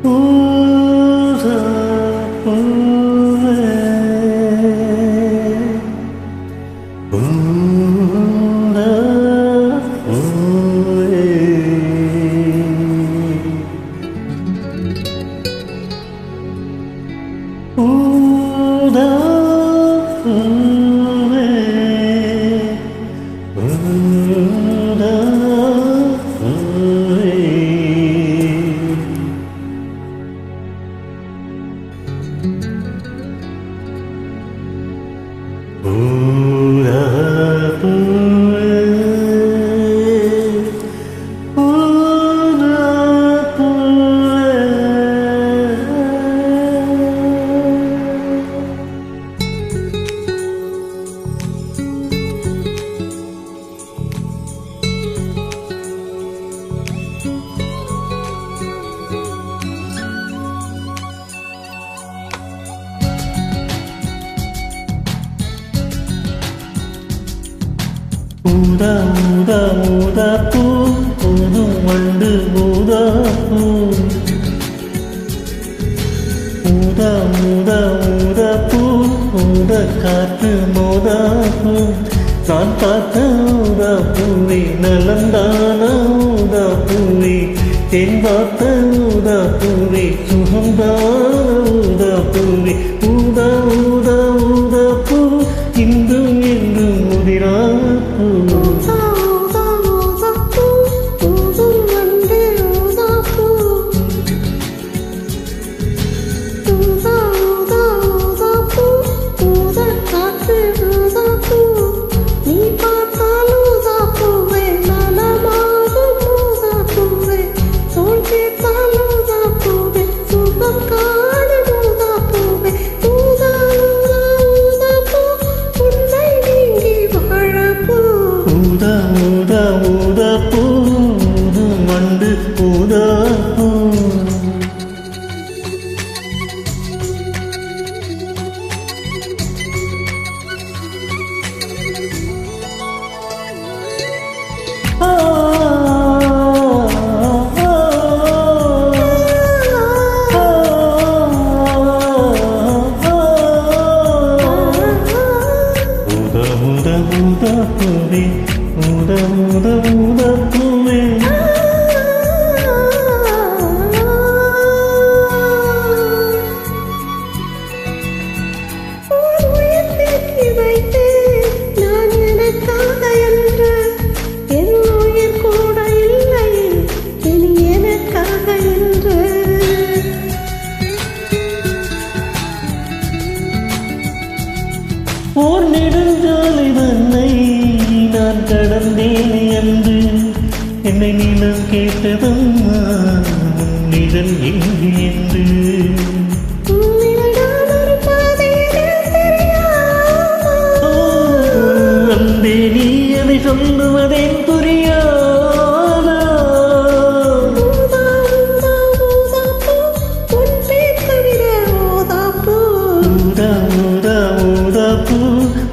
ஊதா பூவே ஊதா பூவே ஊதா பூவே ஊதா பூவே ஊதா பூவே ஊதா பூவே ஊதா ஊதா ஊதா பூ புது வண்டு ஊதா பூ ஊதா ஊதா ஊதா பூ ஊத காற்று மோதா பூ நான் பார்த்த ஊதா பூவே நலந்தான ஊதா பூவே தென் பார்த்த ஊதா பூவே சுகம்தான ஊதா பூவே ஊதா ஊதா ஊதா பூ இன்றும் என்றும் முதிரா பூ ஊதா ஊதா ஊதா பூ ஊது மண்டு ஊதா பூ ஊதா ஊதா பூவே ஊதா ஊதா ஊதா பூவே நான் எனக்காக என்று என் உயிர் கூட இல்லை இனி எனக்காக என்று ஓர் நெடுஞ்சாலை தன்னை நான் கடந்தேன் என்று என்னை நீளம் கேட்டதம்மா நிழல் எங்கு என்று அன்பே நீ அதை சொல்லுவதேன் புரியாதா ஊதா ஊதா ஊதா பூ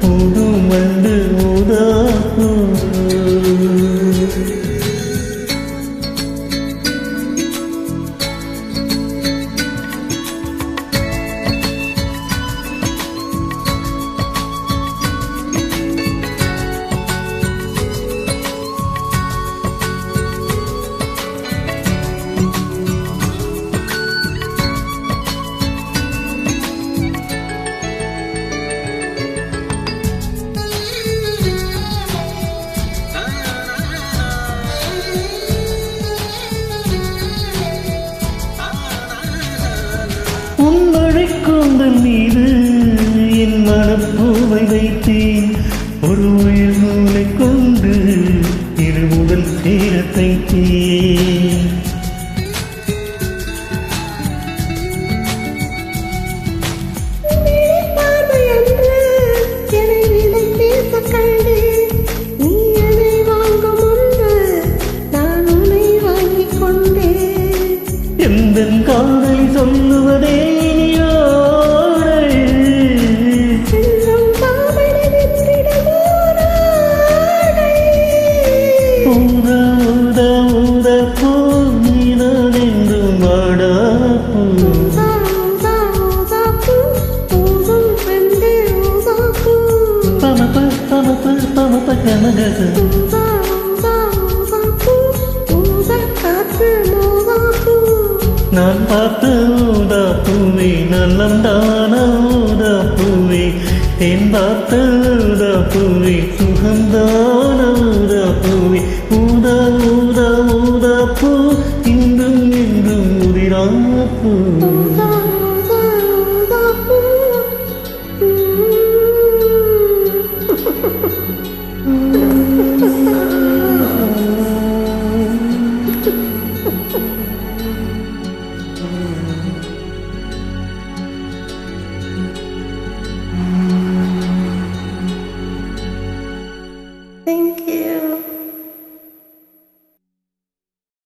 ஊது மண்டு ஊதா பூ உன்மழைக்கூந்தல் மீது என் மனப்பூவை வைத்தேன் ஒரு உயிர் நூலை கொண்டு இரு முதல் சேர தைத்தேன் எந்தன் காதலை சொல்லுவதே ஊதா ஊதா ஊதா பூ நீதான் என்றும் வாடா தமத்த கனகது ஊதா ஊதா ஊதா பூ ஊதா காற்று மோகா பூ நான் பார்த்த ஊதா பூவே நல்லந்தான ஊதா பூவே என் பார்த்த ஊதா பூவே சுகந்தான ஊதா பூவே ஊதா ஊதா ஊதா பூ இன்றும் என்றும் உதிரான பூ ஊதா